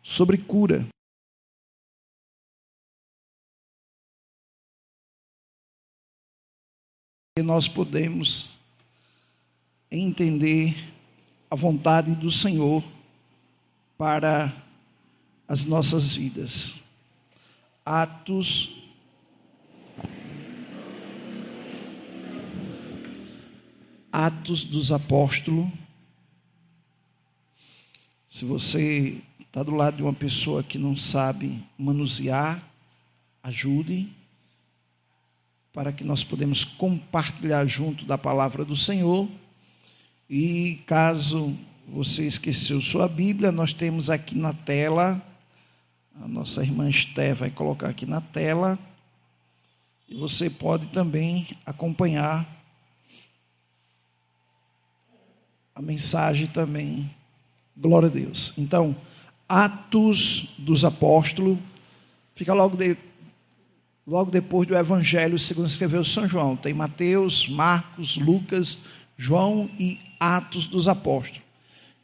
sobre cura. E nós podemos entender a vontade do Senhor para as nossas vidas. Atos dos Apóstolos. Se você está do lado de uma pessoa que não sabe manusear, ajude, para que nós podemos compartilhar junto da palavra do Senhor. E caso você esqueceu sua Bíblia, nós temos aqui na tela, a nossa irmã Esté vai colocar aqui na tela, e você pode também acompanhar a mensagem também. Glória a Deus. Então, Atos dos Apóstolos, fica logo depois do Evangelho segundo escreveu São João. Tem Mateus, Marcos, Lucas, João e Atos dos Apóstolos.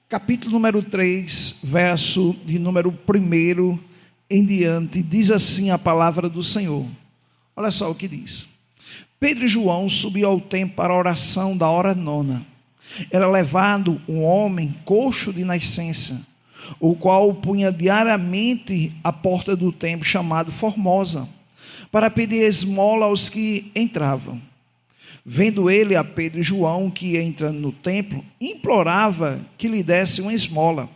Capítulo número 3, verso de número 1 em diante, diz assim a palavra do Senhor. Olha só o que diz. Pedro e João subiu ao templo para a oração da hora nona. Era levado um homem coxo de nascença, o qual punha diariamente à porta do templo, chamado Formosa, para pedir esmola aos que entravam. Vendo ele a Pedro e João que entram no templo, implorava que lhe desse uma esmola.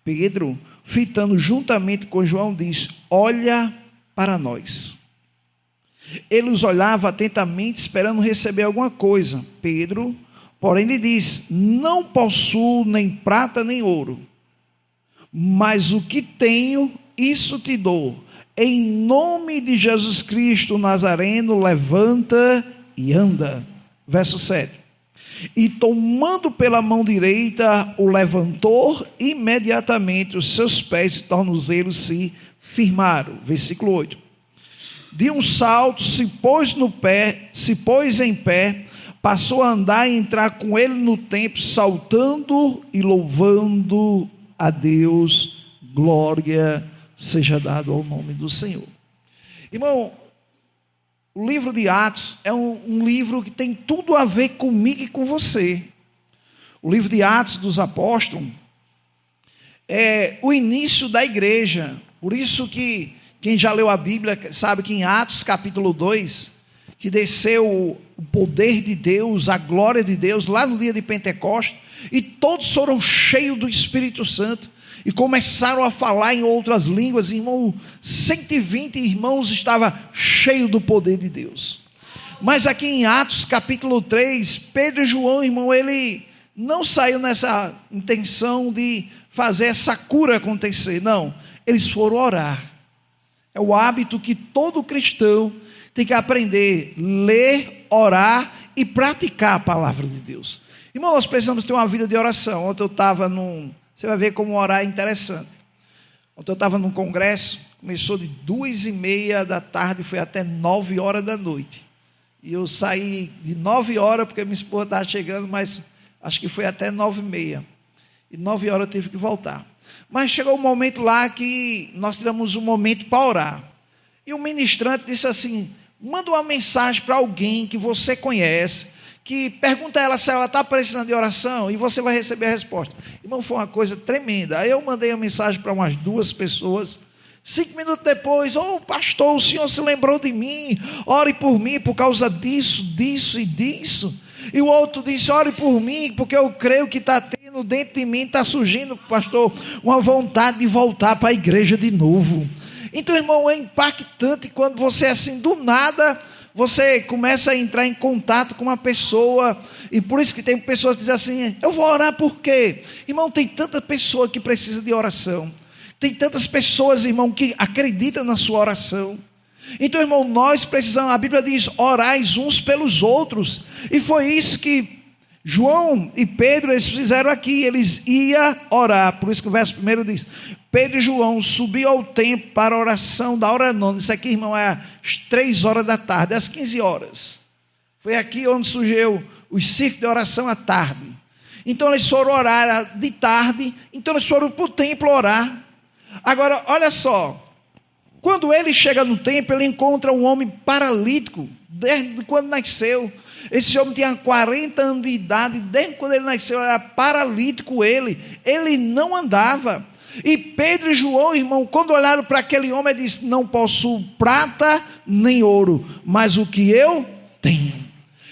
Pedro, fitando juntamente com João, disse: olha para nós. Ele os olhava atentamente, esperando receber alguma coisa. Pedro, porém, lhe disse: não possuo nem prata nem ouro, mas o que tenho, isso te dou. Em nome de Jesus Cristo Nazareno, levanta e anda. Verso 7. E tomando pela mão direita, o levantou, imediatamente os seus pés e tornozelos se firmaram. Versículo 8. De um salto se pôs em pé, passou a andar e entrar com ele no templo, saltando e louvando a Deus. Glória seja dado ao nome do Senhor. Irmão, o livro de Atos é um livro que tem tudo a ver comigo e com você. O livro de Atos dos Apóstolos é o início da igreja. Por isso que quem já leu a Bíblia sabe que em Atos capítulo 2, que desceu o poder de Deus, a glória de Deus, lá no dia de Pentecostes, e todos foram cheios do Espírito Santo, e começaram a falar em outras línguas. Irmão, 120 irmãos estavam cheios do poder de Deus. Mas aqui em Atos capítulo 3, Pedro e João, irmão, ele não saiu nessa intenção de fazer essa cura acontecer, não, eles foram orar. É o hábito que todo cristão tem que aprender, ler, orar e praticar a palavra de Deus. Irmão, nós precisamos ter uma vida de oração. Ontem eu estava você vai ver como orar é interessante. Ontem eu estava num congresso, começou de 2h30 da tarde, foi até 9 horas da noite. E eu saí de 9 horas, porque minha esposa estava chegando, mas acho que foi até 9h30. E 9 horas eu tive que voltar. Mas chegou um momento lá que nós tiramos um momento para orar. E o ministrante disse assim: manda uma mensagem para alguém que você conhece, que pergunta a ela se ela está precisando de oração, e você vai receber a resposta. Irmão, foi uma coisa tremenda. Aí eu mandei a mensagem para umas 2 pessoas. 5 minutos depois: pastor, o senhor se lembrou de mim, ore por mim por causa disso, disso e disso. E o outro disse: ore por mim, porque eu creio que está tendo dentro de mim, está surgindo, pastor, uma vontade de voltar para a igreja de novo. Então, irmão, é impactante quando você, assim, do nada, você começa a entrar em contato com uma pessoa. E por isso que tem pessoas que dizem assim: eu vou orar por quê? Irmão, tem tanta pessoa que precisa de oração. Tem tantas pessoas, irmão, que acreditam na sua oração. Então, irmão, nós precisamos, a Bíblia diz: orais uns pelos outros. E foi isso que João e Pedro, eles fizeram aqui. Eles iam orar. Por isso que o verso 1 diz: Pedro e João subiu ao templo para a oração da hora nona. Isso aqui, irmão, é às 3 horas da tarde, às 15 horas. Foi aqui onde surgiu os círculos de oração à tarde. Então eles foram orar de tarde. Então eles foram para o templo orar. Agora, olha só. Quando ele chega no templo, ele encontra um homem paralítico, desde quando nasceu. Esse homem tinha 40 anos de idade, desde quando ele nasceu, era paralítico ele não andava. E Pedro e João, irmão, quando olharam para aquele homem, ele disse: não possuo prata nem ouro, mas o que eu tenho.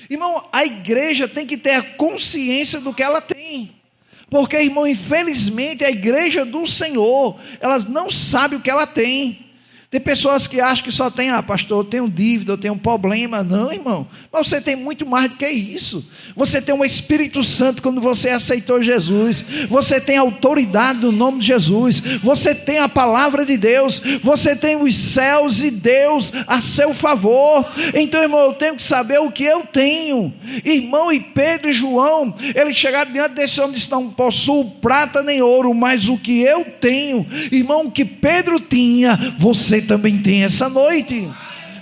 Irmão, a igreja tem que ter a consciência do que ela tem. Porque, irmão, infelizmente, a igreja do Senhor, elas não sabem o que ela tem. Tem pessoas que acham que só tem, pastor, eu tenho dívida, eu tenho um problema. Não, irmão, mas você tem muito mais do que isso. Você tem o Espírito Santo quando você aceitou Jesus. Você tem autoridade no nome de Jesus. Você tem a palavra de Deus. Você tem os céus e Deus a seu favor. Então, irmão, eu tenho que saber o que eu tenho. Irmão, e Pedro e João, eles chegaram diante desse homem e disseram: não possuo prata nem ouro, mas o que eu tenho. Irmão, o que Pedro tinha, você também tem essa noite.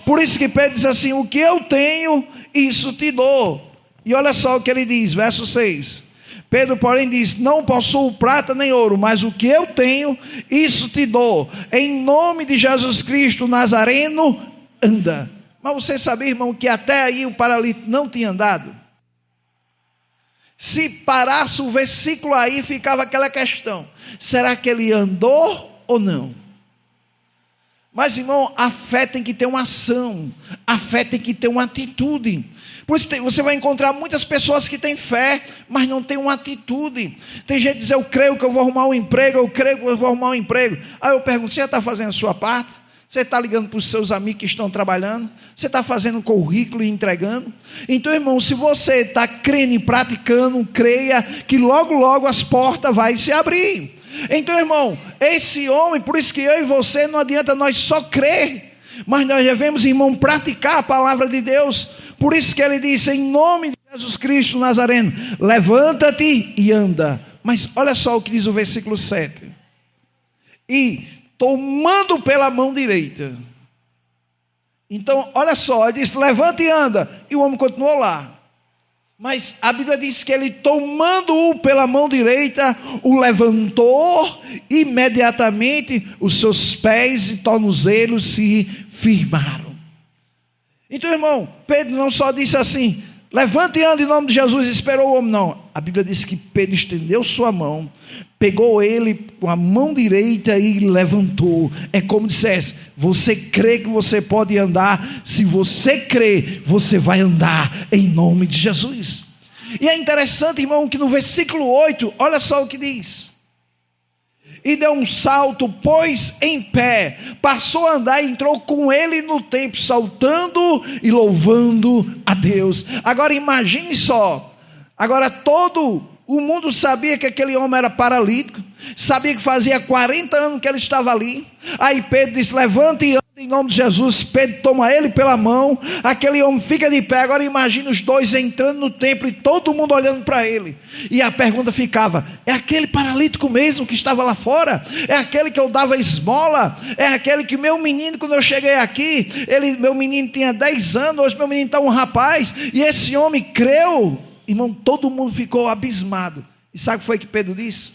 Por isso que Pedro diz assim: o que eu tenho, isso te dou. E olha só o que ele diz, verso 6. Pedro, porém, diz: não possuo prata nem ouro, mas o que eu tenho, isso te dou. Em nome de Jesus Cristo Nazareno, anda. Mas você sabia, irmão, que até aí o paralítico não tinha andado? Se parasse o versículo aí, ficava aquela questão: será que ele andou ou não? Mas, irmão, a fé tem que ter uma ação, a fé tem que ter uma atitude. Por isso você vai encontrar muitas pessoas que têm fé, mas não têm uma atitude. Tem gente que diz: eu creio que eu vou arrumar um emprego, eu creio que eu vou arrumar um emprego. Aí eu pergunto: você já está fazendo a sua parte? Você está ligando para os seus amigos que estão trabalhando? Você está fazendo currículo e entregando? Então, irmão, se você está crendo e praticando, creia que logo, logo as portas vão se abrir. Então, irmão, esse homem, por isso que eu e você, não adianta nós só crer, mas nós devemos, irmão, praticar a palavra de Deus. Por isso que ele disse: em nome de Jesus Cristo Nazareno, levanta-te e anda. Mas olha só o que diz o versículo 7. E tomando pela mão direita. Então, olha só, ele diz: levanta e anda. E o homem continuou lá. Mas a Bíblia diz que ele, tomando-o pela mão direita, o levantou, imediatamente os seus pés e tornozelos se firmaram. Então, irmão, Pedro não só disse assim: levante e ande em nome de Jesus, e esperou o homem. Não, a Bíblia diz que Pedro estendeu sua mão, pegou ele com a mão direita e levantou. É como dissesse: você crê que você pode andar? Se você crê, você vai andar em nome de Jesus. E é interessante, irmão, que no versículo 8, olha só o que diz: e deu um salto, pôs em pé, passou a andar e entrou com ele no templo, saltando e louvando a Deus. Agora imagine só, agora todo o mundo sabia que aquele homem era paralítico, sabia que fazia 40 anos que ele estava ali. Aí Pedro disse: levante e ande em nome de Jesus. Pedro toma ele pela mão, aquele homem fica de pé. Agora imagine os dois entrando no templo e todo mundo olhando para ele. E a pergunta ficava: é aquele paralítico mesmo que estava lá fora? É aquele que eu dava esmola? É aquele que meu menino, quando eu cheguei aqui, meu menino tinha 10 anos, hoje meu menino está um rapaz, e esse homem creu? Irmão, todo mundo ficou abismado. E sabe o que foi que Pedro disse?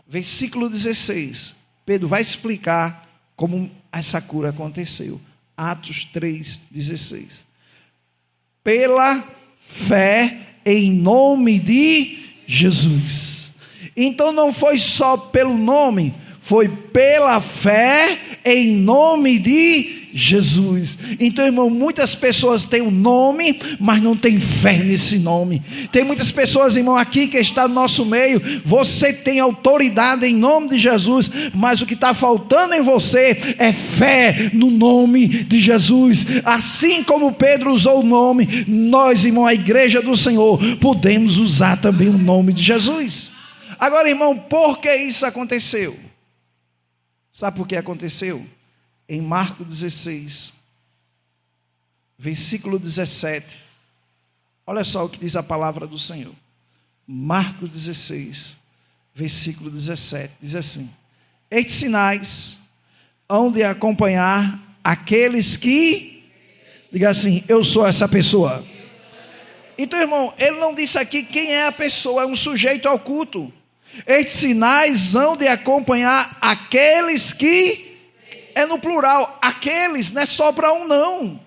Versículo 16. Pedro vai explicar como essa cura aconteceu. Atos 3:16. Pela fé em nome de Jesus. Então não foi só pelo nome, foi pela fé em nome de Jesus. Então, irmão, muitas pessoas têm um nome, mas não têm fé nesse nome. Tem muitas pessoas, irmão, aqui que está no nosso meio, você tem autoridade em nome de Jesus, mas o que está faltando em você é fé no nome de Jesus. Assim como Pedro usou o nome, nós, irmão, a igreja do Senhor, podemos usar também o nome de Jesus. Agora, irmão, por que isso aconteceu? Sabe por que aconteceu? Em Marcos 16, versículo 17, olha só o que diz a palavra do Senhor. Marcos 16, versículo 17, diz assim: estes sinais hão de acompanhar aqueles que, diga assim, eu sou essa pessoa. Então, irmão, ele não disse aqui quem é a pessoa, é um sujeito oculto. Estes sinais hão de acompanhar aqueles que, é no plural, aqueles, não é só para um não.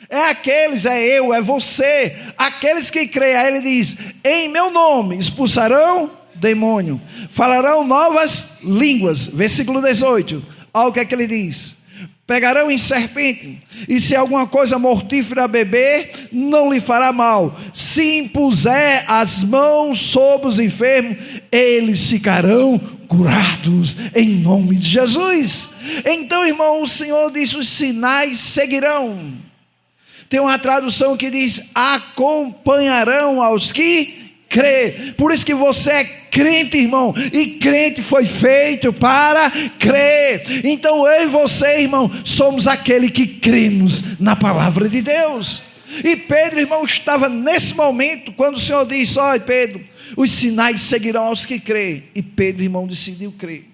É aqueles, é eu, é você, aqueles que creem. Aí ele diz: em meu nome expulsarão demônio, falarão novas línguas. Versículo 18, olha o que é que ele diz: pegarão em serpente, e se alguma coisa mortífera beber, não lhe fará mal. Se impuser as mãos sobre os enfermos, eles ficarão curados, em nome de Jesus. Então, irmão, o Senhor diz: os sinais seguirão. Tem uma tradução que diz: acompanharão aos que crê. Por isso que você é crente, irmão, e crente foi feito para crer. Então eu e você, irmão, somos aquele que cremos na palavra de Deus. E Pedro, irmão, estava nesse momento quando o Senhor disse: olha, Pedro, os sinais seguirão aos que crê. E Pedro, irmão, decidiu crer.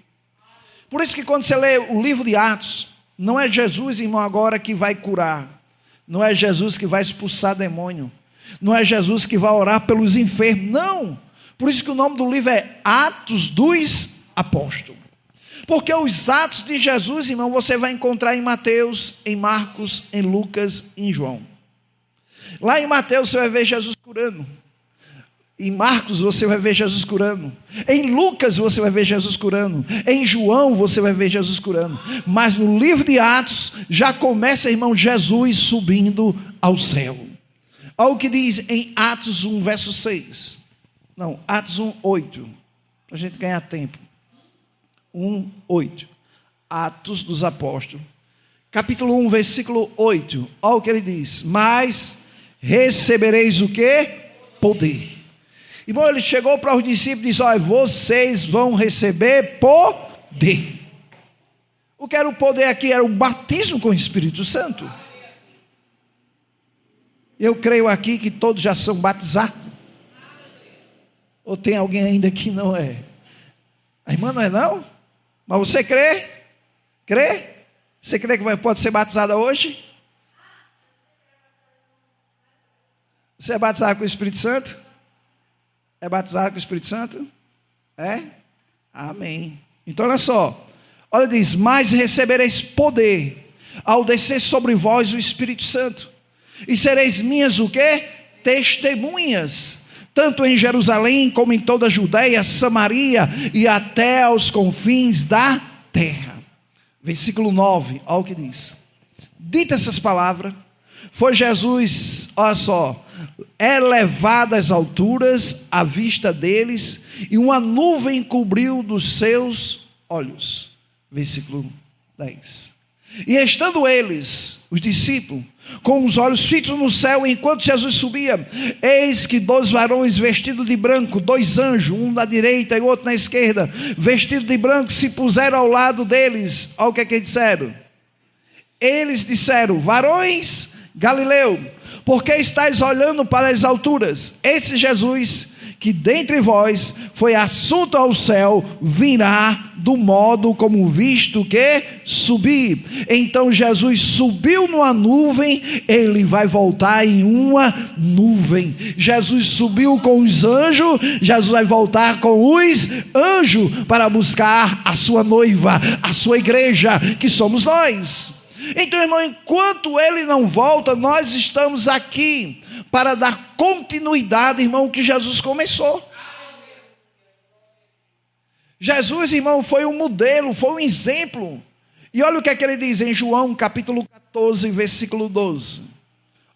Por isso que quando você lê o livro de Atos, não é Jesus, irmão, agora que vai curar, não é Jesus que vai expulsar demônio, não é Jesus que vai orar pelos enfermos, não. Por isso que o nome do livro é Atos dos Apóstolos. Porque os atos de Jesus, irmão, você vai encontrar em Mateus, em Marcos, em Lucas e em João. Lá em Mateus você vai ver Jesus curando. Em Marcos você vai ver Jesus curando. Em Lucas você vai ver Jesus curando. Em João você vai ver Jesus curando. Mas no livro de Atos já começa, irmão, Jesus subindo ao céu. Olha o que diz em Atos 1, verso 6. Não, Atos 1, 8. Para a gente ganhar tempo. 1, 8. Atos dos Apóstolos. Capítulo 1, versículo 8. Olha o que ele diz: mas recebereis o quê? Poder. Irmão, ele chegou para os discípulos e disse: olha, vocês vão receber poder. O que era o poder aqui? Era o batismo com o Espírito Santo. Eu creio aqui que todos já são batizados. Ou tem alguém ainda que não é? A irmã não é não? Mas você crê? Crê? Você crê que pode ser batizada hoje? Você é batizado com o Espírito Santo? É batizado com o Espírito Santo? É? Amém. Então olha só. Olha, diz: mas recebereis poder ao descer sobre vós o Espírito Santo. E sereis minhas o quê? Testemunhas. Tanto em Jerusalém como em toda a Judeia, Samaria e até aos confins da terra. Versículo 9, olha o que diz. Dita essas palavras, foi Jesus, olha só, elevado às alturas à vista deles, e uma nuvem cobriu dos seus olhos. Versículo 10. E estando eles, os discípulos, com os olhos fitos no céu, enquanto Jesus subia, eis que 2 varões vestidos de branco, 2 anjos, um na direita e outro na esquerda, vestidos de branco, se puseram ao lado deles. Olha o que é que eles disseram. Eles disseram: varões Galileu, por que estáis olhando para as alturas? Esse Jesus, que dentre vós foi assunto ao céu, virá do modo como visto que subir. Então Jesus subiu numa nuvem, ele vai voltar em uma nuvem. Jesus subiu com os anjos, Jesus vai voltar com os anjos para buscar a sua noiva, a sua igreja, que somos nós. Então, irmão, enquanto ele não volta, nós estamos aqui para dar continuidade, irmão, que Jesus começou. Jesus, irmão, foi um modelo, foi um exemplo. E olha o que é que ele diz em João capítulo 14, versículo 12.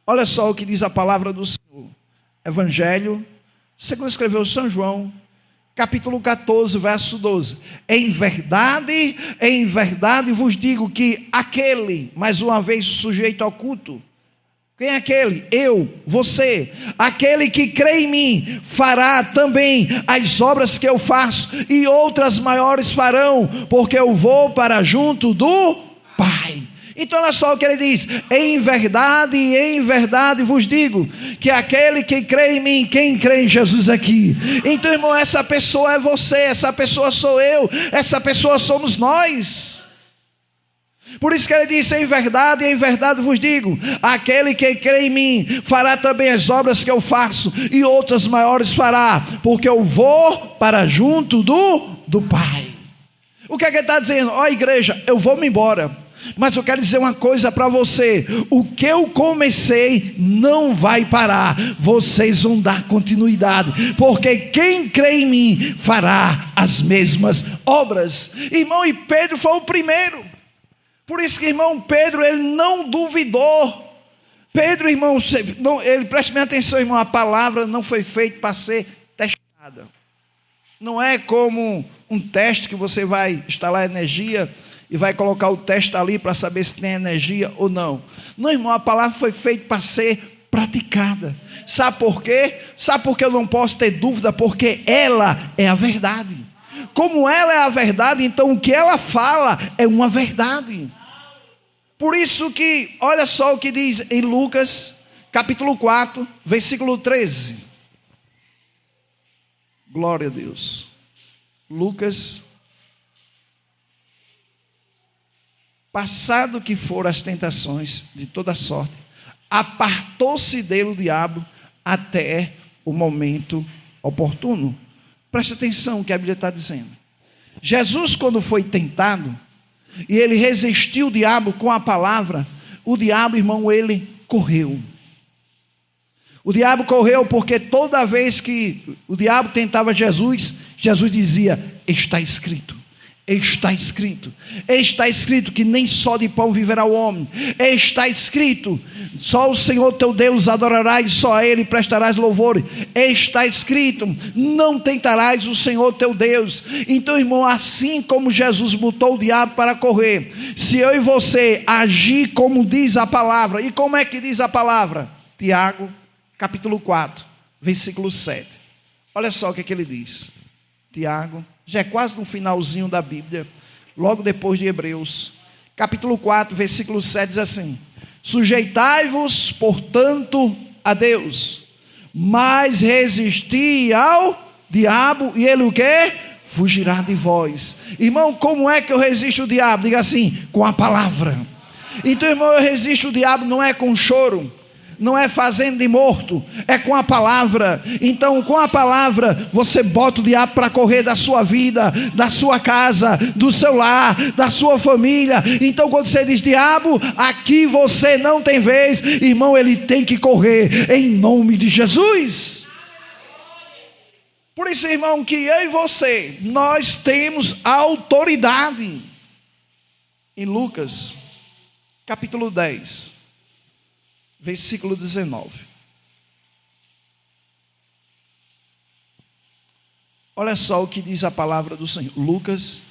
Olha só o que diz a palavra do Senhor. Evangelho, segundo escreveu São João, capítulo 14, verso 12. Em verdade vos digo que aquele, mais uma vez sujeito ao culto, quem é aquele? Eu, você. Aquele que crê em mim fará também as obras que eu faço, e outras maiores farão, porque eu vou para junto do Pai. Então olha só o que ele diz: em verdade vos digo, que aquele que crê em mim, quem crê em Jesus aqui. Então, irmão, essa pessoa é você, essa pessoa sou eu, essa pessoa somos nós. Por isso que ele disse: em verdade vos digo, aquele que crê em mim fará também as obras que eu faço, e outras maiores fará, porque eu vou para junto do Pai. O que é que ele está dizendo? Ó igreja, eu vou me embora, mas eu quero dizer uma coisa para você: o que eu comecei não vai parar, vocês vão dar continuidade, porque quem crê em mim fará as mesmas obras. Irmão, e Pedro foi o primeiro. Por isso que, irmão, Pedro, ele não duvidou. Pedro, irmão, ele, preste bem atenção, irmão, a palavra não foi feita para ser testada. Não é como um teste que você vai instalar energia e vai colocar o teste ali para saber se tem energia ou não. Não, irmão, a palavra foi feita para ser praticada. Sabe por quê? Sabe por que eu não posso ter dúvida? Porque ela é a verdade. Como ela é a verdade, então o que ela fala é uma verdade. Por isso que, olha só o que diz em Lucas, capítulo 4, versículo 13. Glória a Deus. Lucas: passado que foram as tentações de toda sorte, apartou-se dele o diabo até o momento oportuno. Preste atenção no que a Bíblia está dizendo. Jesus, quando foi tentado, e ele resistiu o diabo com a palavra, o diabo, irmão, ele correu. O diabo correu porque toda vez que o diabo tentava Jesus, Jesus dizia: está escrito. Está escrito, está escrito que nem só de pão viverá o homem. Está escrito, só o Senhor teu Deus adorarás, só a Ele prestarás louvor. Está escrito, não tentarás o Senhor teu Deus. Então, irmão, assim como Jesus botou o diabo para correr, se eu e você agir como diz a palavra, e como é que diz a palavra? Tiago, capítulo 4, versículo 7. Olha só o que ele diz. Tiago, já é quase no finalzinho da Bíblia, logo depois de Hebreus, capítulo 4, versículo 7 diz assim: sujeitai-vos, portanto, a Deus, mas resisti ao diabo, e ele o quê? Fugirá de vós. Irmão, como é que eu resisto o diabo? Diga assim: com a palavra. Então, irmão, eu resisto o diabo não é com choro, não é fazendo de morto, é com a palavra. Então, com a palavra, você bota o diabo para correr da sua vida, da sua casa, do seu lar, da sua família. Então, quando você diz: diabo, aqui você não tem vez, irmão, ele tem que correr, em nome de Jesus. Por isso, irmão, que eu e você, nós temos autoridade. Em Lucas, capítulo 10, versículo 19. Olha só o que diz a palavra do Senhor. Lucas,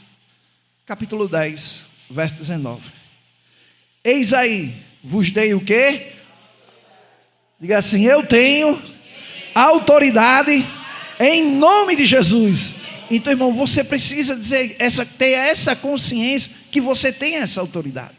capítulo 10, verso 19. Eis aí, vos dei o quê? Diga assim: eu tenho autoridade em nome de Jesus. Então, irmão, você precisa ter essa consciência que você tem essa autoridade.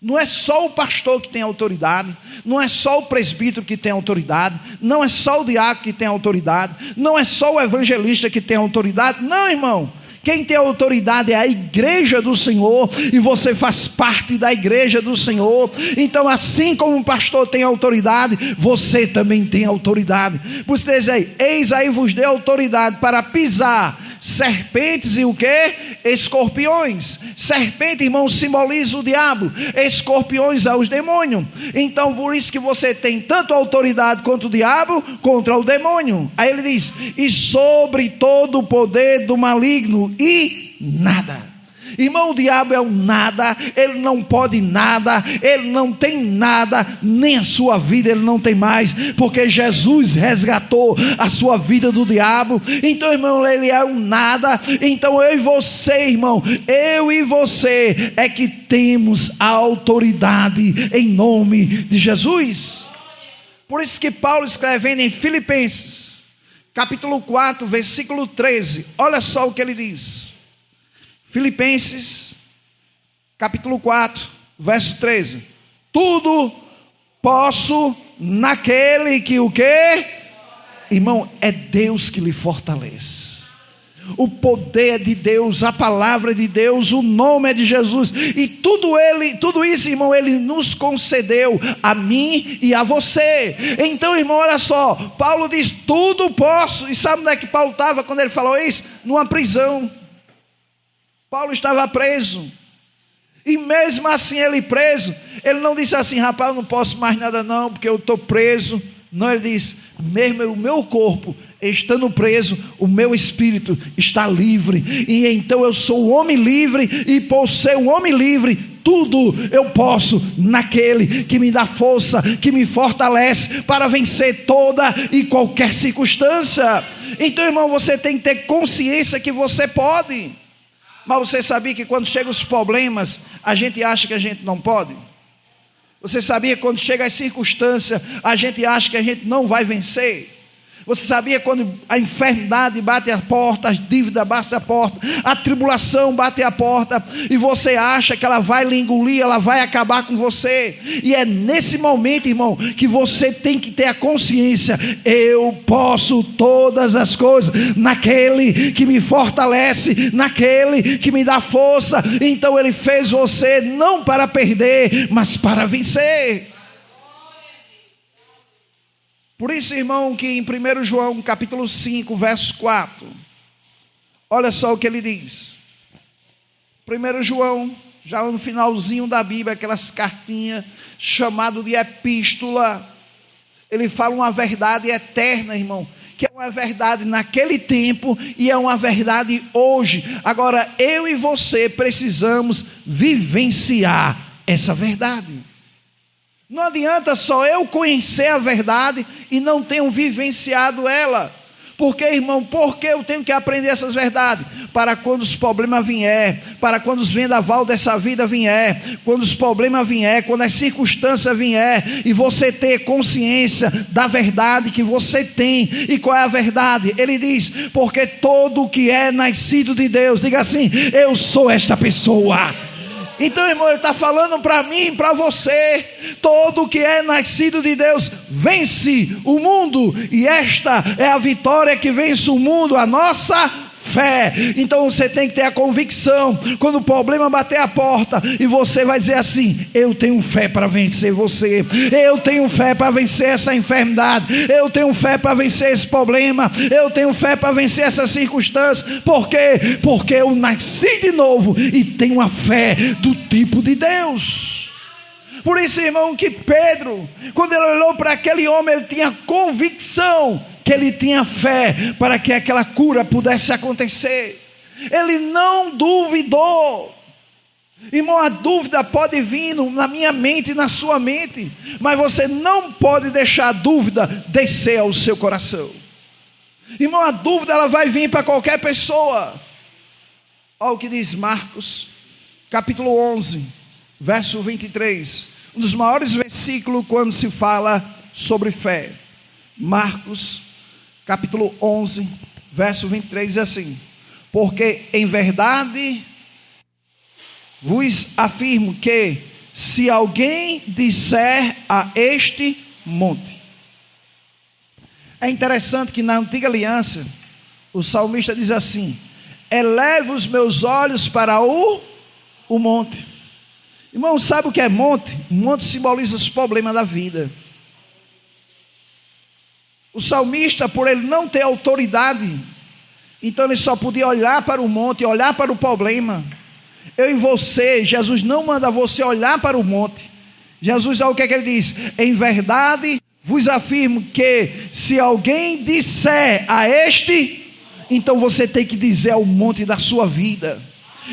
Não é só o pastor que tem autoridade, não é só o presbítero que tem autoridade, não é só o diácono que tem autoridade, não é só o evangelista que tem autoridade. Não, irmão, quem tem autoridade é a igreja do Senhor, e você faz parte da igreja do Senhor. Então, assim como o pastor tem autoridade, você também tem autoridade. Por isso diz aí: eis aí vos dei autoridade para pisar serpentes e o quê? Escorpiões. Serpente, irmão, simboliza o diabo, escorpiões é os demônios. Então, por isso que você tem tanto autoridade contra o diabo, contra o demônio. Aí ele diz: e sobre todo o poder do maligno, e nada. Irmão, o diabo é um nada, ele não pode nada, ele não tem nada, nem a sua vida ele não tem mais, porque Jesus resgatou a sua vida do diabo. Então, irmão, ele é um nada. Então, eu e você, irmão, eu e você é que temos a autoridade em nome de Jesus. Por isso que Paulo, escrevendo em Filipenses, capítulo 4, versículo 13, olha só o que ele diz. Filipenses, capítulo 4, verso 13. Tudo posso naquele que o quê? Irmão, é Deus que lhe fortalece. O poder de Deus, a palavra de Deus, o nome é de Jesus. E tudo isso, irmão, Ele nos concedeu, a mim e a você. Então, irmão, olha só, Paulo diz, tudo posso. E sabe onde é que Paulo estava quando ele falou isso? Numa prisão. Paulo estava preso. E mesmo assim ele preso, ele não disse assim, rapaz, eu não posso mais nada não, porque eu estou preso. Não, ele diz, mesmo o meu corpo estando preso, o meu espírito está livre. E então eu sou um homem livre, e por ser um homem livre, tudo eu posso naquele que me dá força, que me fortalece para vencer toda e qualquer circunstância. Então, irmão, você tem que ter consciência que você pode. Mas você sabia que quando chegam os problemas, a gente acha que a gente não pode? Você sabia que quando chega as circunstâncias, a gente acha que a gente não vai vencer? Você sabia quando a enfermidade bate a porta, as dívidas batem a porta, a tribulação bate a porta, e você acha que ela vai lhe engolir, ela vai acabar com você? E é nesse momento, irmão, que você tem que ter a consciência, eu posso todas as coisas, naquele que me fortalece, naquele que me dá força. Então Ele fez você não para perder, mas para vencer. Por isso, irmão, que em 1 João capítulo 5, verso 4, olha só o que ele diz. 1 João, já no finalzinho da Bíblia, aquelas cartinhas chamado de epístola, ele fala uma verdade eterna, irmão, que é uma verdade naquele tempo e é uma verdade hoje. Agora, eu e você precisamos vivenciar essa verdade. Não adianta só eu conhecer a verdade e não tenho vivenciado ela. Por quê, irmão? Porque eu tenho que aprender essas verdades? Para quando os problemas vier, para quando os vendaval dessa vida vier, quando os problemas vier, quando as circunstâncias vier, e você ter consciência da verdade que você tem. E qual é a verdade? Ele diz, porque todo que é nascido de Deus, diga assim, eu sou esta pessoa. Então, irmão, ele está falando para mim, para você, todo que é nascido de Deus vence o mundo, e esta é a vitória que vence o mundo, a nossa fé. Então você tem que ter a convicção, quando o problema bater a porta, e você vai dizer assim, eu tenho fé para vencer você, eu tenho fé para vencer essa enfermidade, eu tenho fé para vencer esse problema, eu tenho fé para vencer essa circunstância. Por quê? Porque eu nasci de novo e tenho a fé do tipo de Deus. Por isso, irmão, que Pedro, quando ele olhou para aquele homem, ele tinha convicção que ele tinha fé para que aquela cura pudesse acontecer. Ele não duvidou. Irmão, a dúvida pode vir na minha mente e na sua mente, mas você não pode deixar a dúvida descer ao seu coração. Irmão, a dúvida ela vai vir para qualquer pessoa. Olha o que diz Marcos, capítulo 11, verso 23. Um dos maiores versículos quando se fala sobre fé. Marcos, capítulo 11, verso 23, diz assim, porque em verdade vos afirmo que se alguém disser a este monte. É interessante que na antiga aliança, o salmista diz assim, eleva os meus olhos para o monte. Irmão, sabe o que é monte? Monte simboliza os problemas da vida. O salmista, por ele não ter autoridade, então ele só podia olhar para o monte, olhar para o problema. Eu e você, Jesus não manda você olhar para o monte. Jesus, olha o que é que ele diz, em verdade vos afirmo que se alguém disser a este, então você tem que dizer ao monte da sua vida.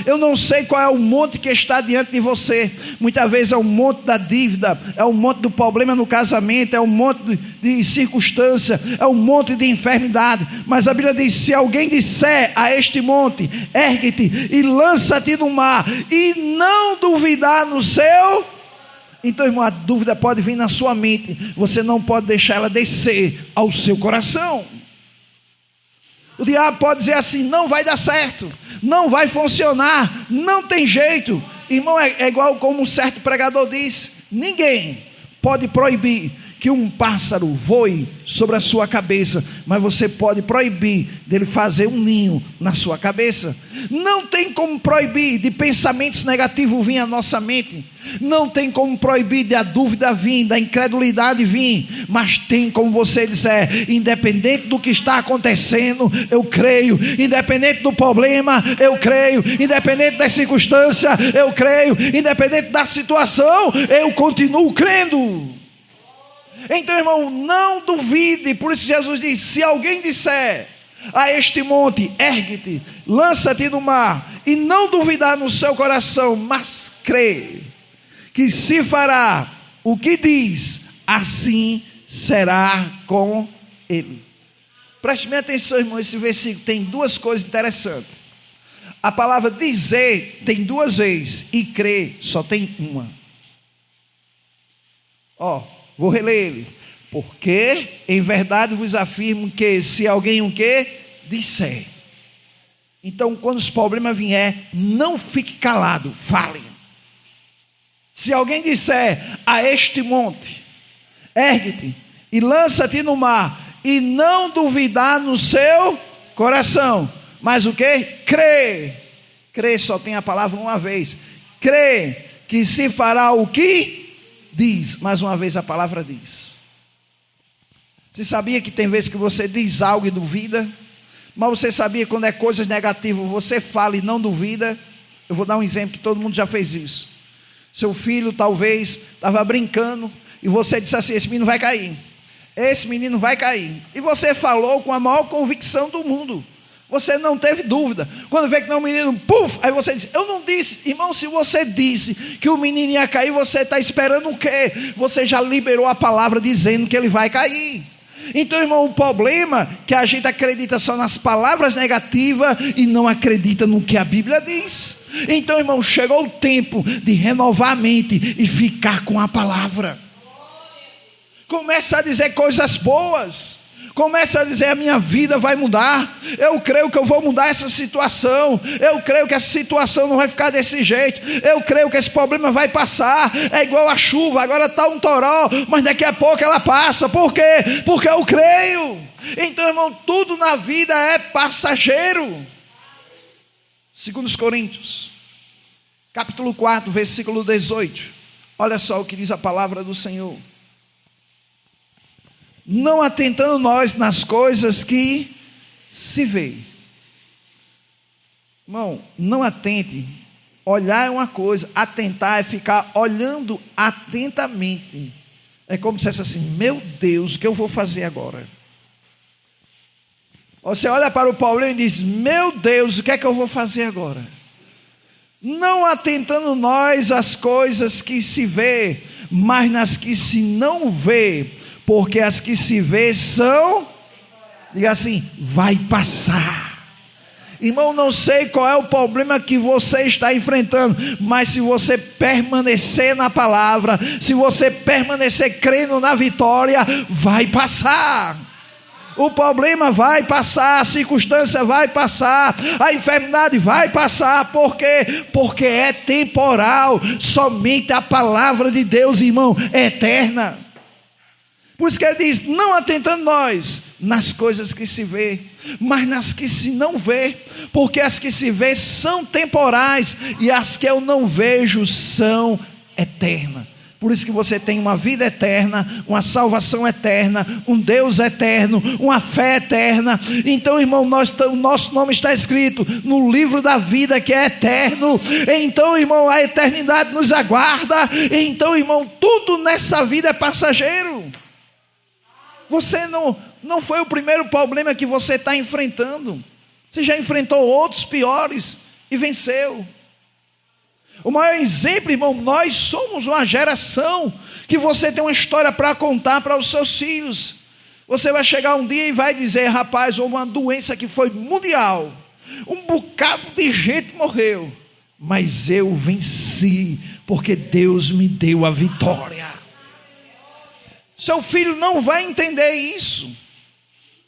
Eu não sei qual é o monte que está diante de você. Muitas vezes é um monte da dívida, é um monte do problema no casamento, é um monte de circunstância, é um monte de enfermidade. Mas a Bíblia diz, se alguém disser a este monte, ergue-te e lança-te no mar, e não duvidar no seu... Então, irmão, a dúvida pode vir na sua mente, você não pode deixar ela descer ao seu coração. O diabo pode dizer assim, não vai dar certo, não vai funcionar, não tem jeito. Irmão, é igual como um certo pregador diz, ninguém pode proibir que um pássaro voe sobre a sua cabeça, mas você pode proibir dele fazer um ninho na sua cabeça. Não tem como proibir de pensamentos negativos vir à nossa mente. Não tem como proibir de a dúvida vir, da incredulidade vir. Mas tem como você dizer: independente do que está acontecendo, eu creio. Independente do problema, eu creio. Independente da circunstância, eu creio. Independente da situação, eu continuo crendo. Então, irmão, não duvide. Por isso Jesus diz: se alguém disser a este monte, ergue-te, lança-te no mar, e não duvidar no seu coração, mas crê que se fará o que diz, assim será com ele. Preste bem atenção, irmão, esse versículo tem duas coisas interessantes. A palavra dizer tem duas vezes, e crer só tem uma. Vou reler ele. Porque em verdade vos afirmo que se alguém o que disser. Então, quando os problemas vier, não fique calado, fale. Se alguém disser a este monte, ergue-te e lança-te no mar, e não duvidar no seu coração, mas o que? Crê. Crê só tem a palavra uma vez. Crê que se fará o que diz. Mais uma vez a palavra diz. Você sabia que tem vezes que você diz algo e duvida? Mas você sabia que quando é coisas negativas você fala e não duvida? Eu vou dar um exemplo que todo mundo já fez isso. Seu filho talvez estava brincando e você disse assim: esse menino vai cair, esse menino vai cair, e você falou com a maior convicção do mundo, você não teve dúvida. Quando vê que não, o menino, puf, aí você diz: eu não disse. Irmão, se você disse que o menino ia cair, você está esperando o quê? Você já liberou a palavra dizendo que ele vai cair. Então, irmão, o problema é que a gente acredita só nas palavras negativas e não acredita no que a Bíblia diz. Então, irmão, chegou o tempo de renovar a mente e ficar com a palavra. Começa a dizer coisas boas. Começa a dizer: a minha vida vai mudar. Eu creio que eu vou mudar essa situação. Eu creio que essa situação não vai ficar desse jeito. Eu creio que esse problema vai passar. É igual a chuva, agora está um toró, mas daqui a pouco ela passa. Por quê? Porque eu creio. Então, irmão, tudo na vida é passageiro. 2 Coríntios capítulo 4, versículo 18. Olha só o que diz a palavra do Senhor: não atentando nós nas coisas que se vê. Irmão, não atente. Olhar é uma coisa, atentar é ficar olhando atentamente. É como se fosse assim: meu Deus, o que eu vou fazer agora? Você olha para o Paulinho e diz: meu Deus, o que é que eu vou fazer agora? Não atentando nós às coisas que se vê, mas nas que se não vê, porque as que se vê são, diga assim, vai passar. Irmão, não sei qual é o problema que você está enfrentando, mas se você permanecer na palavra, se você permanecer crendo na vitória, vai passar. O problema vai passar, a circunstância vai passar, a enfermidade vai passar. Por quê? Porque é temporal. Somente a palavra de Deus, irmão, é eterna. Por isso que ele diz: não atentando nós nas coisas que se vê, mas nas que se não vê, porque as que se vê são temporais, e as que eu não vejo são eternas. Por isso que você tem uma vida eterna, uma salvação eterna, um Deus eterno, uma fé eterna. Então, irmão, o nosso nome está escrito no livro da vida, que é eterno. Então, irmão, a eternidade nos aguarda. Então, irmão, tudo nessa vida é passageiro. Você não foi o primeiro problema que você está enfrentando. Você já enfrentou outros piores e venceu. O maior exemplo, irmão, nós somos uma geração que você tem uma história para contar para os seus filhos. Você vai chegar um dia e vai dizer: rapaz, houve uma doença que foi mundial, um bocado de gente morreu, mas eu venci, porque Deus me deu a vitória. Seu filho não vai entender isso,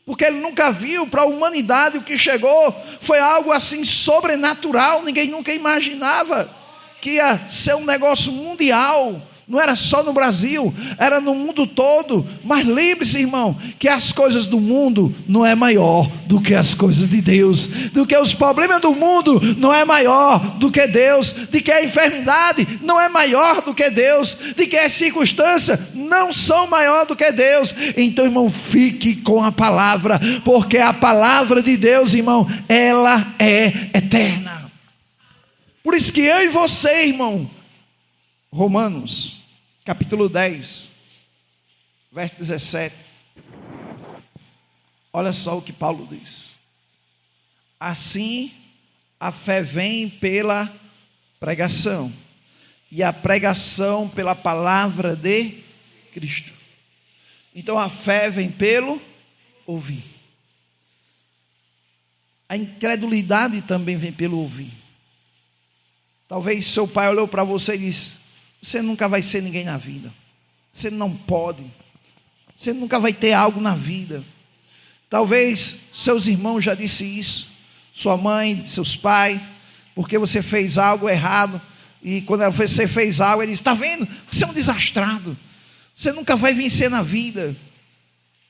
porque ele nunca viu. Para a humanidade o que chegou foi algo assim sobrenatural. Ninguém nunca imaginava que ia ser um negócio mundial. não era só no Brasil, era no mundo todo. Mas lembre-se, irmão, que as coisas do mundo não é maior do que as coisas de Deus, do que os problemas do mundo não é maior do que Deus, de que a enfermidade não é maior do que Deus, de que as circunstâncias não são maior do que Deus. Então, irmão, fique com a palavra, porque a palavra de Deus, irmão, ela é eterna. Por isso que eu e você, irmão, Romanos, capítulo 10, verso 17. Olha só o que Paulo diz. Assim, a fé vem pela pregação, e a pregação pela palavra de Cristo. Então, a fé vem pelo ouvir. A incredulidade também vem pelo ouvir. Talvez seu pai olhou para você e disse: você nunca vai ser ninguém na vida, você não pode, você nunca vai ter algo na vida. Talvez seus irmãos já disse isso, sua mãe, seus pais, porque você fez algo errado, e quando você fez algo, ele disse: está vendo, você é um desastrado, você nunca vai vencer na vida.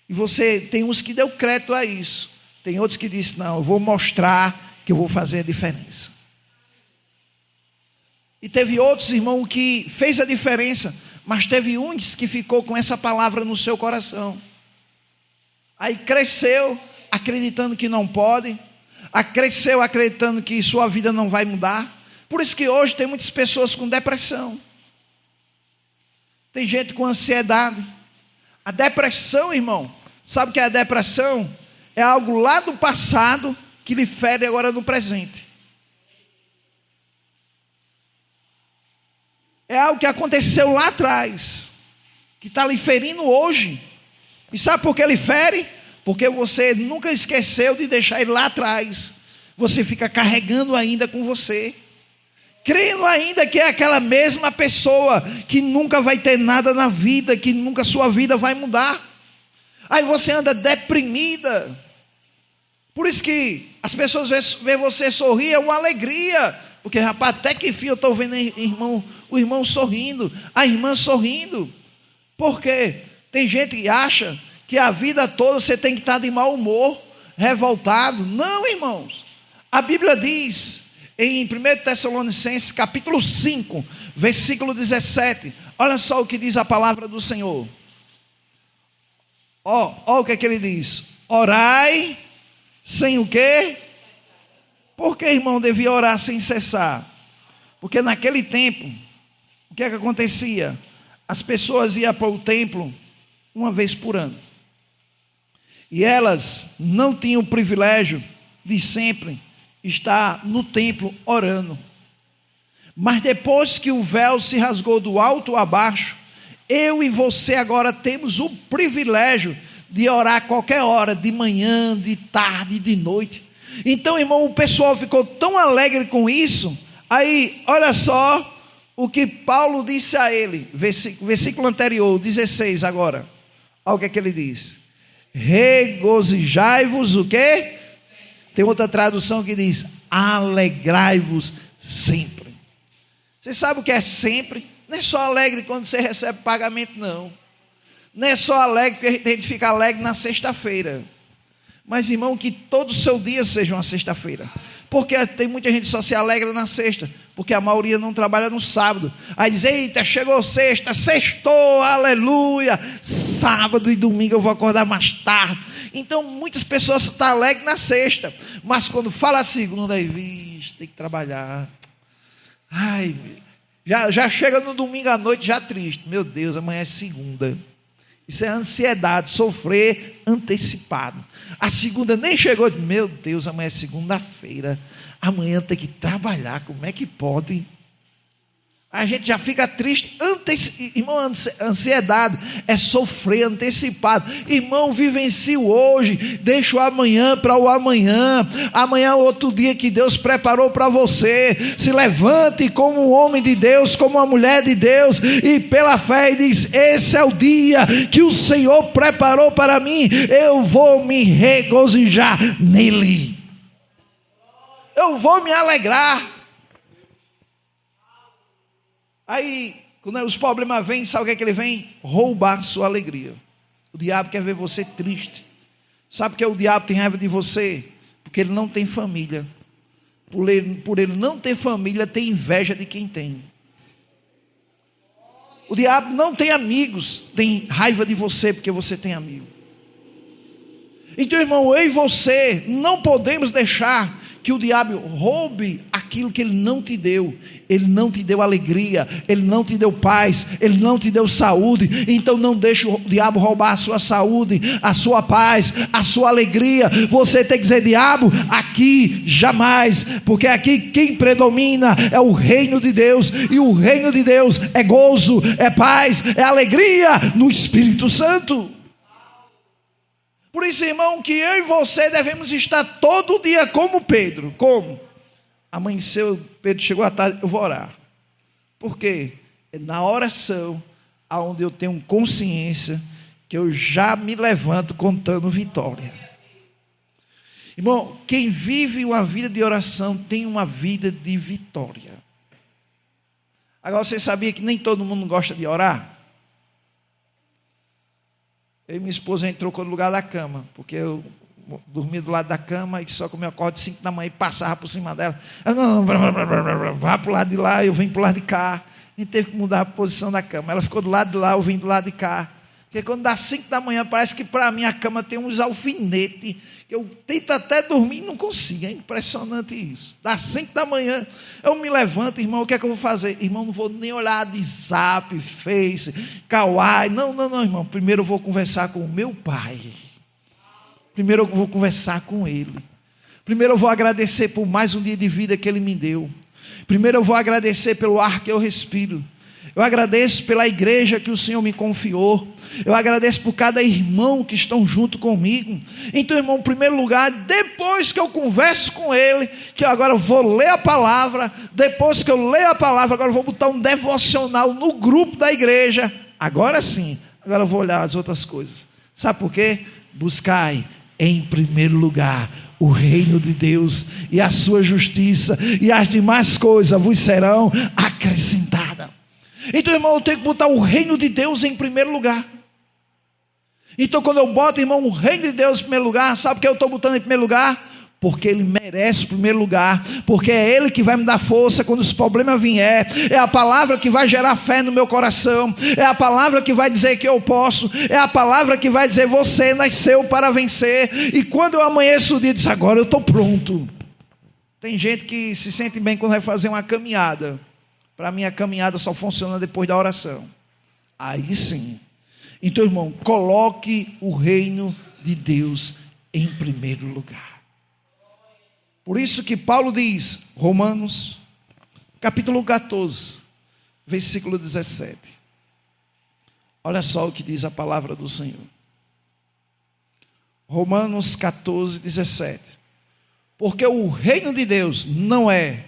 E você, tem uns que deu crédito a isso, tem outros que disse: não, eu vou mostrar que eu vou fazer a diferença. E teve outros, irmão, que fez a diferença, mas teve uns que ficou com essa palavra no seu coração. Aí cresceu acreditando que não pode, cresceu acreditando que sua vida não vai mudar. Por isso que hoje tem muitas pessoas com depressão, tem gente com ansiedade. A depressão, irmão, sabe o que é a depressão? É algo lá do passado que lhe fere agora no presente. É algo que aconteceu lá atrás, que está lhe ferindo hoje. E sabe por que ele fere? Porque você nunca esqueceu de deixar ele lá atrás. Você fica carregando ainda com você, crendo ainda que é aquela mesma pessoa, que nunca vai ter nada na vida, que nunca sua vida vai mudar. Aí você anda deprimida. Por isso que as pessoas veem você sorrir, é uma alegria. Porque, rapaz, até que fim eu estou vendo o irmão sorrindo, a irmã sorrindo. Porque tem gente que acha que a vida toda você tem que estar de mau humor, revoltado. Não, irmãos. A Bíblia diz em 1 Tessalonicenses capítulo 5, versículo 17. Olha só o que diz a palavra do Senhor. Ó o que é que ele diz. Orai sem o quê? Por que, irmão, devia orar sem cessar? Porque naquele tempo, o que é que acontecia? As pessoas iam para o templo uma vez por ano. E elas não tinham o privilégio de sempre estar no templo orando. Mas depois que o véu se rasgou do alto a baixo, eu e você agora temos o privilégio de orar a qualquer hora, de manhã, de tarde, de noite. Então, irmão, o pessoal ficou tão alegre com isso. Aí, olha só o que Paulo disse a ele, versículo anterior, 16 agora. Olha o que é que ele diz. Regozijai-vos o quê? Tem outra tradução que diz, alegrai-vos sempre. Você sabe o que é sempre? Não é só alegre quando você recebe pagamento, não. Não é só alegre porque a gente fica alegre na sexta-feira. Mas, irmão, que todo o seu dia seja uma sexta-feira. Porque tem muita gente que só se alegra na sexta, porque a maioria não trabalha no sábado. Aí diz, eita, chegou sexta, sextou, aleluia. Sábado e domingo eu vou acordar mais tarde. Então, muitas pessoas estão alegres na sexta. Mas quando fala a segunda, aí, vixe, tem que trabalhar. Ai, já chega no domingo à noite já triste. Meu Deus, amanhã é segunda. Isso é ansiedade, sofrer antecipado. A segunda nem chegou, meu Deus, amanhã é segunda-feira, amanhã tem que trabalhar, como é que pode? A gente já fica triste, irmão, ansiedade é sofrer antecipado. Irmão, vivencie o hoje, deixa o amanhã para o amanhã. Amanhã é outro dia que Deus preparou para você. Se levante como um homem de Deus, como uma mulher de Deus, e pela fé e diz, esse é o dia que o Senhor preparou para mim, eu vou me regozijar nele. Eu vou me alegrar. Aí, Quando os problemas vêm, sabe o que é que ele vem? Roubar sua alegria. O diabo quer ver você triste. Sabe por que o diabo tem raiva de você? Porque ele não tem família. Por ele não ter família, tem inveja de quem tem. O diabo não tem amigos, tem raiva de você porque você tem amigo. Então, irmão, eu e você não podemos deixar que o diabo roube aquilo que ele não te deu. Ele não te deu alegria, ele não te deu paz, ele não te deu saúde. Então não deixe o diabo roubar a sua saúde, a sua paz, a sua alegria. Você tem que dizer: diabo, aqui jamais, porque aqui quem predomina é o reino de Deus, e o reino de Deus é gozo, é paz, é alegria no Espírito Santo. Por isso, irmão, que eu e você devemos estar todo dia como Pedro. Como? Amanheceu, Pedro chegou à tarde, eu vou orar. Por quê? É na oração onde eu tenho consciência que eu já me levanto contando vitória. Irmão, quem vive uma vida de oração tem uma vida de vitória. Agora, você sabia que nem todo mundo gosta de orar? Eu e minha esposa entrou no lugar da cama, porque eu dormia do lado da cama e só que eu me acordo 5 da manhã e passava por cima dela. Ela, não, vá para o lado de lá, eu vim para o lado de cá. A gente teve que mudar a posição da cama. Ela ficou do lado de lá, eu vim do lado de cá. Porque quando dá 5 da manhã, parece que para mim a cama tem uns alfinetes. Eu tento até dormir e não consigo. É impressionante isso. Dá 5 da manhã, eu me levanto, irmão, o que é que eu vou fazer? Irmão, não vou nem olhar de Zap, Face, Kawaii. Não, irmão. Primeiro eu vou conversar com o meu pai. Primeiro eu vou conversar com ele. Primeiro eu vou agradecer por mais um dia de vida que ele me deu. Primeiro eu vou agradecer pelo ar que eu respiro. Eu agradeço pela igreja que o Senhor me confiou. Eu agradeço por cada irmão que estão junto comigo. Então, irmão, em primeiro lugar, depois que eu converso com ele, que eu agora vou ler a palavra, depois que eu leio a palavra, agora eu vou botar um devocional no grupo da igreja. Agora sim, agora eu vou olhar as outras coisas. Sabe por quê? Buscai em primeiro lugar o reino de Deus e a sua justiça, e as demais coisas vos serão acrescentadas. Então, irmão, eu tenho que botar o reino de Deus em primeiro lugar. Então, quando eu boto, irmão, o reino de Deus em primeiro lugar, sabe por que eu estou botando em primeiro lugar? Porque Ele merece o primeiro lugar, porque é Ele que vai me dar força quando os problemas vier, é a palavra que vai gerar fé no meu coração, é a palavra que vai dizer que eu posso, é a palavra que vai dizer: você nasceu para vencer. E quando eu amanheço o dia, diz: agora eu estou pronto. Tem gente que se sente bem quando vai fazer uma caminhada. Para mim a caminhada só funciona depois da oração. Aí sim. Então, irmão, coloque o reino de Deus em primeiro lugar. Por isso que Paulo diz, Romanos, capítulo 14, versículo 17. Olha só o que diz a palavra do Senhor. Romanos 14, 17. Porque o reino de Deus não é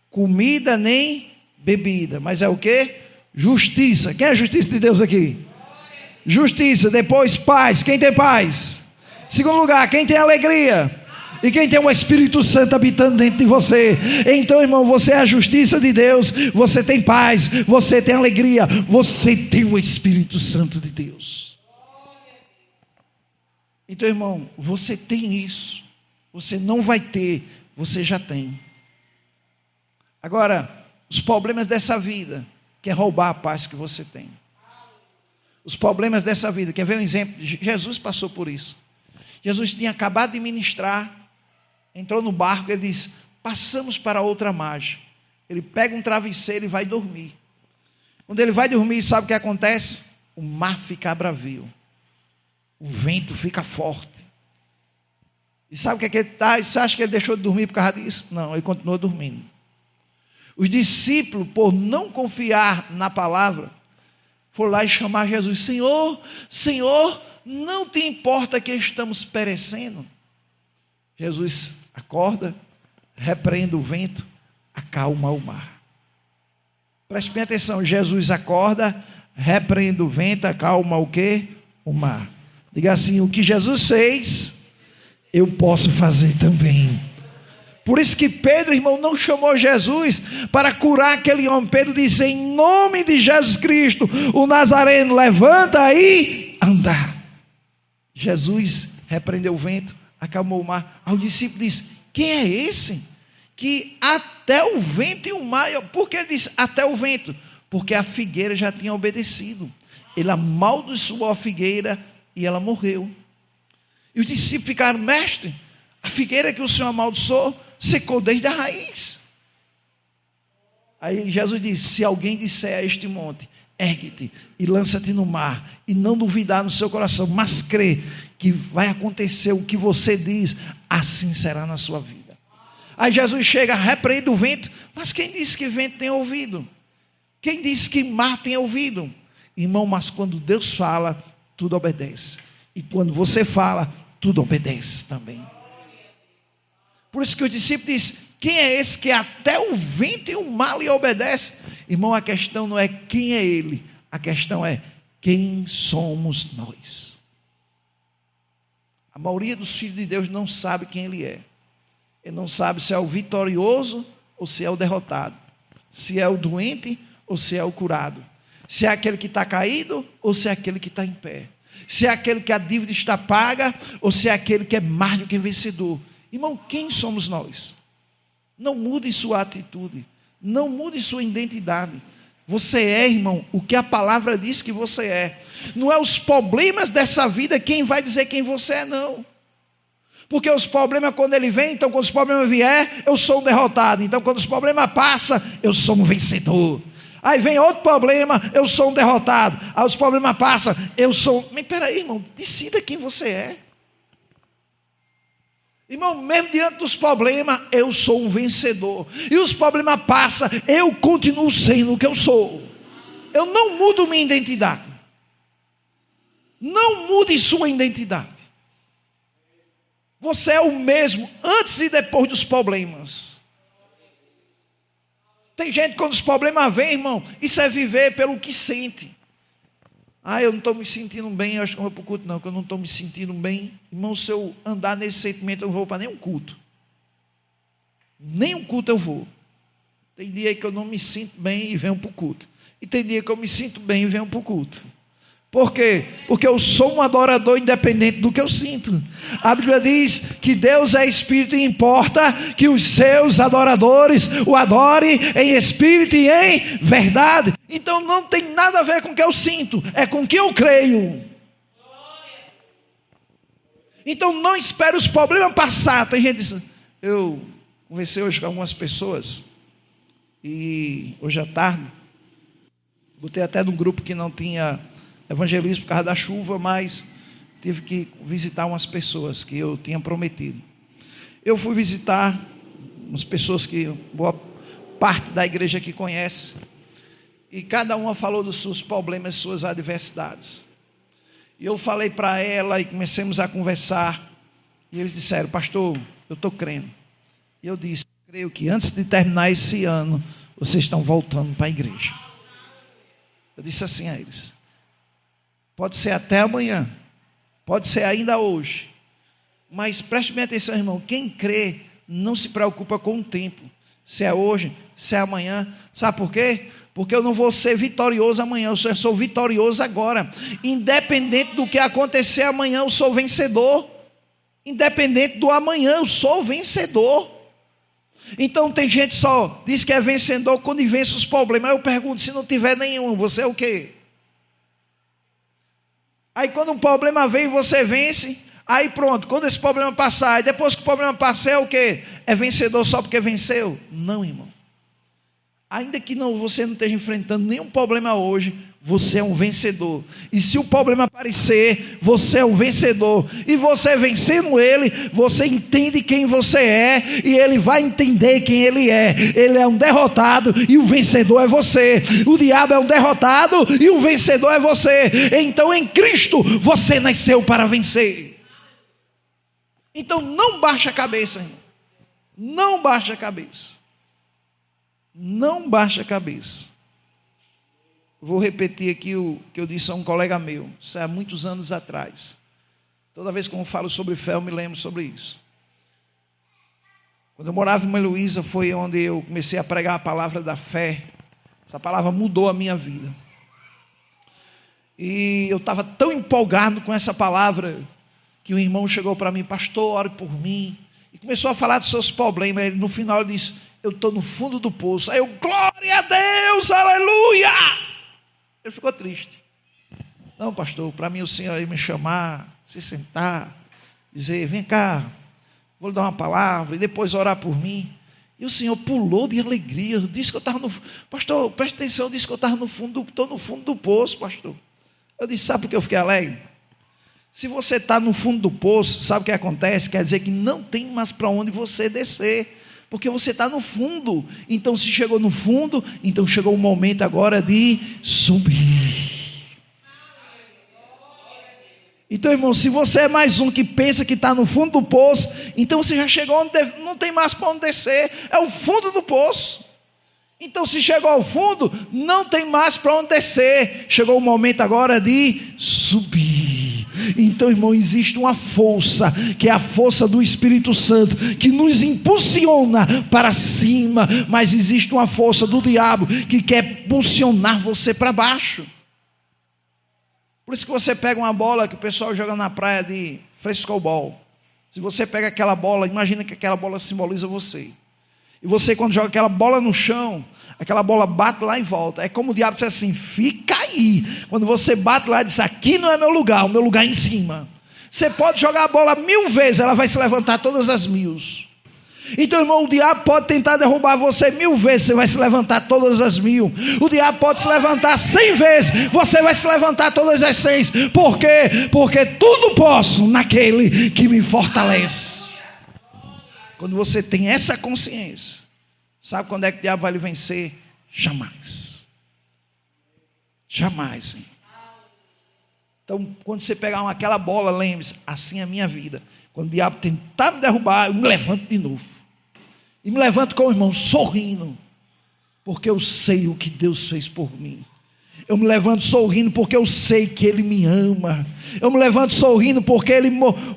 comida nem bebida, mas é o que? Justiça. Quem é a justiça de Deus aqui? Justiça, depois paz. Quem tem paz? Segundo lugar, quem tem alegria? E quem tem o Espírito Santo habitando dentro de você? Então, irmão, você é a justiça de Deus, você tem paz, você tem alegria, você tem o Espírito Santo de Deus. Então, irmão, você tem isso. Você não vai ter, você já tem. Agora, os problemas dessa vida quer roubar a paz que você tem. Os problemas dessa vida, quer ver um exemplo? Jesus passou por isso. Jesus tinha acabado de ministrar, entrou no barco, ele disse: passamos para outra margem. Ele pega um travesseiro e vai dormir. Quando ele vai dormir, sabe o que acontece? O mar fica bravio, o vento fica forte. E sabe o que é que ele está? Você acha que ele deixou de dormir por causa disso? Não, ele continuou dormindo. Os discípulos, por não confiar na palavra, foram lá e chamar Jesus: Senhor, Senhor, não te importa que estamos perecendo? Jesus acorda, repreende o vento, acalma o mar. Preste bem atenção, Jesus acorda, repreende o vento, acalma o quê? O mar. Diga assim: o que Jesus fez, eu posso fazer também. Por isso que Pedro, irmão, não chamou Jesus para curar aquele homem. Pedro disse: em nome de Jesus Cristo, o Nazareno, levanta e anda. Jesus repreendeu o vento, acalmou o mar. Ao discípulo disse: quem é esse? Que até o vento e o mar... Por que ele disse até o vento? Porque a figueira já tinha obedecido. Ele amaldiçoou a figueira e ela morreu. E os discípulos ficaram: mestre, a figueira que o Senhor amaldiçoou secou desde a raiz. Aí Jesus disse: se alguém disser a este monte, ergue-te e lança-te no mar, e não duvidar no seu coração, mas crê que vai acontecer o que você diz, assim será na sua vida. Aí Jesus chega, repreende o vento. Mas quem disse que vento tem ouvido? Quem disse que mar tem ouvido? Irmão, mas quando Deus fala, tudo obedece. E quando você fala, tudo obedece também. Por isso que o discípulo disse: quem é esse que até o vento e o mar lhe obedece? Irmão, a questão não é quem é ele, a questão é quem somos nós. A maioria dos filhos de Deus não sabe quem ele é. Ele não sabe se é o vitorioso ou se é o derrotado, se é o doente ou se é o curado, se é aquele que está caído ou se é aquele que está em pé, se é aquele que a dívida está paga ou se é aquele que é mais do que vencedor. Irmão, quem somos nós? Não mude sua atitude, não mude sua identidade. Você é, irmão, o que a palavra diz que você é. Não é os problemas dessa vida quem vai dizer quem você é, não. Porque os problemas, quando ele vem, então quando os problemas vier, eu sou um derrotado. Então quando os problemas passam, eu sou um vencedor. Aí vem outro problema, eu sou um derrotado. Aí os problemas passam, eu sou... Mas peraí, irmão, decida quem você é. Irmão, mesmo diante dos problemas, eu sou um vencedor. E os problemas passam, eu continuo sendo o que eu sou. Eu não mudo minha identidade. Não mude sua identidade. Você é o mesmo antes e depois dos problemas. Tem gente que quando os problemas vêm, irmão, isso é viver pelo que sente. Eu não estou me sentindo bem, eu acho que não vou para o culto não, que eu não estou me sentindo bem. Irmão, se eu andar nesse sentimento, eu não vou para nenhum culto. Nenhum culto eu vou. Tem dia que eu não me sinto bem e venho para o culto. E tem dia que eu me sinto bem e venho para o culto. Por quê? Porque eu sou um adorador independente do que eu sinto. A Bíblia diz que Deus é espírito e importa que os seus adoradores o adorem em espírito e em verdade. Então não tem nada a ver com o que eu sinto, é com o que eu creio. Então não espere os problemas passar. Tem gente que diz, eu conversei hoje com algumas pessoas, e hoje à tarde, botei até num grupo que não tinha evangelismo por causa da chuva, mas tive que visitar umas pessoas que eu tinha prometido. Eu fui visitar umas pessoas que boa parte da igreja aqui conhece, e cada uma falou dos seus problemas, suas adversidades. E eu falei para ela e comecemos a conversar, e eles disseram, pastor, eu estou crendo. E eu disse, creio que antes de terminar esse ano, vocês estão voltando para a igreja. Eu disse assim a eles, pode ser até amanhã, pode ser ainda hoje, mas preste bem atenção, irmão, quem crê não se preocupa com o tempo, se é hoje, se é amanhã. Sabe por quê? Porque eu não vou ser vitorioso amanhã, eu sou vitorioso agora. Independente do que acontecer amanhã, eu sou vencedor. Independente do amanhã, eu sou vencedor. Então tem gente que só diz que é vencedor quando vence os problemas. Eu pergunto, se não tiver nenhum, você é o quê? Aí quando um problema vem, você vence. Aí pronto, quando esse problema passar, e depois que o problema passar, é o quê? É vencedor só porque venceu? Não, irmão. Ainda que você não esteja enfrentando nenhum problema hoje, você é um vencedor. E se o problema aparecer, você é um vencedor. E você vencendo ele, você entende quem você é, e ele vai entender quem ele é. Ele é um derrotado e o vencedor é você. O diabo é um derrotado e o vencedor é você. Então em Cristo você nasceu para vencer. Então não baixe a cabeça, irmão. Não baixe a cabeça. Não baixe a cabeça. Vou repetir aqui o que eu disse a um colega meu, isso é há muitos anos atrás. Toda vez que eu falo sobre fé, eu me lembro sobre isso. Quando eu morava em Mãe Luísa, foi onde eu comecei a pregar a palavra da fé. Essa palavra mudou a minha vida. E eu estava tão empolgado com essa palavra, que o irmão chegou para mim: pastor, ore por mim. E começou a falar dos seus problemas. No final ele disse: eu estou no fundo do poço. Aí eu: glória a Deus, aleluia. Ele ficou triste. Não, pastor, para mim o senhor ia me chamar, se sentar, dizer: vem cá, vou lhe dar uma palavra, e depois orar por mim. E o senhor pulou de alegria, disse que eu estava no... Pastor, presta atenção, eu disse que eu estava no fundo, estou no fundo do poço, pastor. Eu disse: sabe por que eu fiquei alegre? Se você está no fundo do poço, sabe o que acontece? Quer dizer que não tem mais para onde você descer, porque você está no fundo. Então, se chegou no fundo, então chegou o momento agora de subir. Então, irmão, se você é mais um que pensa que está no fundo do poço, então você já chegou onde não tem mais para onde descer, é o fundo do poço. Então, se chegou ao fundo, não tem mais para onde descer, chegou o momento agora de subir. Então, irmão, existe uma força, que é a força do Espírito Santo, que nos impulsiona para cima, mas existe uma força do diabo, que quer impulsionar você para baixo. Por isso que você pega uma bola que o pessoal joga na praia de frescobol. Se você pega aquela bola, imagina que aquela bola simboliza você. E você, quando joga aquela bola no chão, aquela bola bate lá e volta. É como o diabo disse assim: fica aí. Quando você bate lá e diz: aqui não é meu lugar, o meu lugar é em cima. Você pode jogar a bola 1000 vezes, ela vai se levantar todas as 1000. Então, irmão, o diabo pode tentar derrubar você 1000 vezes, você vai se levantar todas as 1000. O diabo pode se levantar 100 vezes, você vai se levantar todas as 100. Por quê? Porque tudo posso naquele que me fortalece. Quando você tem essa consciência, sabe quando é que o diabo vai lhe vencer? Jamais. Jamais. Hein? Então, quando você pegar aquela bola, lembre-se: assim é a minha vida. Quando o diabo tentar me derrubar, eu me levanto de novo. E me levanto com o irmão sorrindo, porque eu sei o que Deus fez por mim. Eu me levanto sorrindo porque eu sei que Ele me ama. Eu me levanto sorrindo porque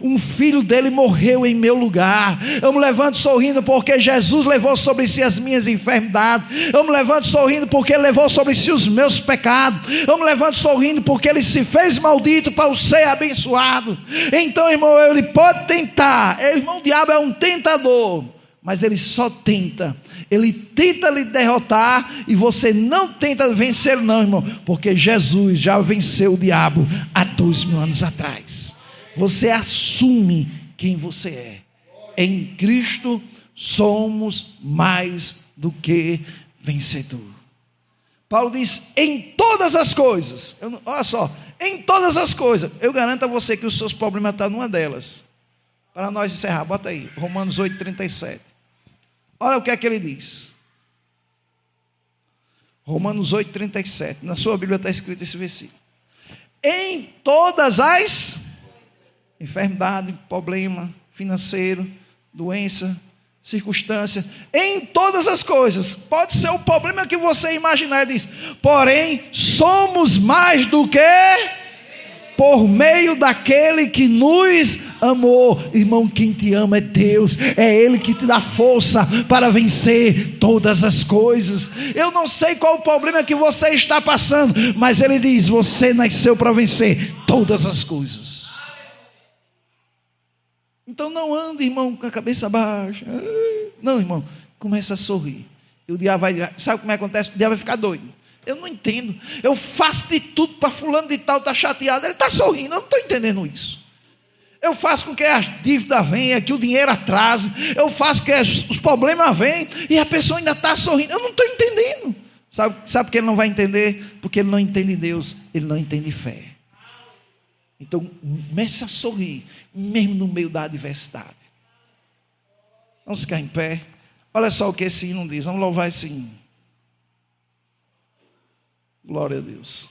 um filho dele morreu em meu lugar. Eu me levanto sorrindo porque Jesus levou sobre si as minhas enfermidades. Eu me levanto sorrindo porque Ele levou sobre si os meus pecados. Eu me levanto sorrindo porque Ele se fez maldito para eu ser abençoado. Então, irmão, Ele pode tentar. Irmão, o diabo é um tentador, mas ele só tenta. Ele tenta lhe derrotar, e você não tenta vencer, não, irmão, porque Jesus já venceu o diabo há 2000 anos atrás. Você assume quem você é. Em Cristo somos mais do que vencedor. Paulo diz: em todas as coisas. Olha só, em todas as coisas. Eu garanto a você que os seus problemas estão numa delas. Para nós encerrar, bota aí, Romanos 8:37. Olha o que é que ele diz. Romanos 8:37. Na sua Bíblia está escrito esse versículo. Em todas as enfermidade, problema financeiro, doença, circunstância, em todas as coisas, pode ser o problema que você imaginar. Ele diz: porém, somos mais do que por meio daquele que nos amou. Irmão, quem te ama é Deus. É Ele que te dá força para vencer todas as coisas. Eu não sei qual o problema que você está passando, mas Ele diz: você nasceu para vencer todas as coisas. Então não ande, irmão, com a cabeça baixa. Não, irmão, começa a sorrir. E o diabo vai... Sabe como é que acontece? O diabo vai ficar doido. Eu não entendo. Eu faço de tudo para fulano de tal estar chateado. Ele está sorrindo. Eu não estou entendendo isso. Eu faço com que as dívidas venham, que o dinheiro atrase. Eu faço com que os problemas venham e a pessoa ainda está sorrindo. Eu não estou entendendo. Sabe por que ele não vai entender? Porque ele não entende Deus. Ele não entende fé. Então, comece a sorrir, mesmo no meio da adversidade. Vamos ficar em pé. Olha só o que esse hino diz. Vamos louvar esse hino. Glória a Deus.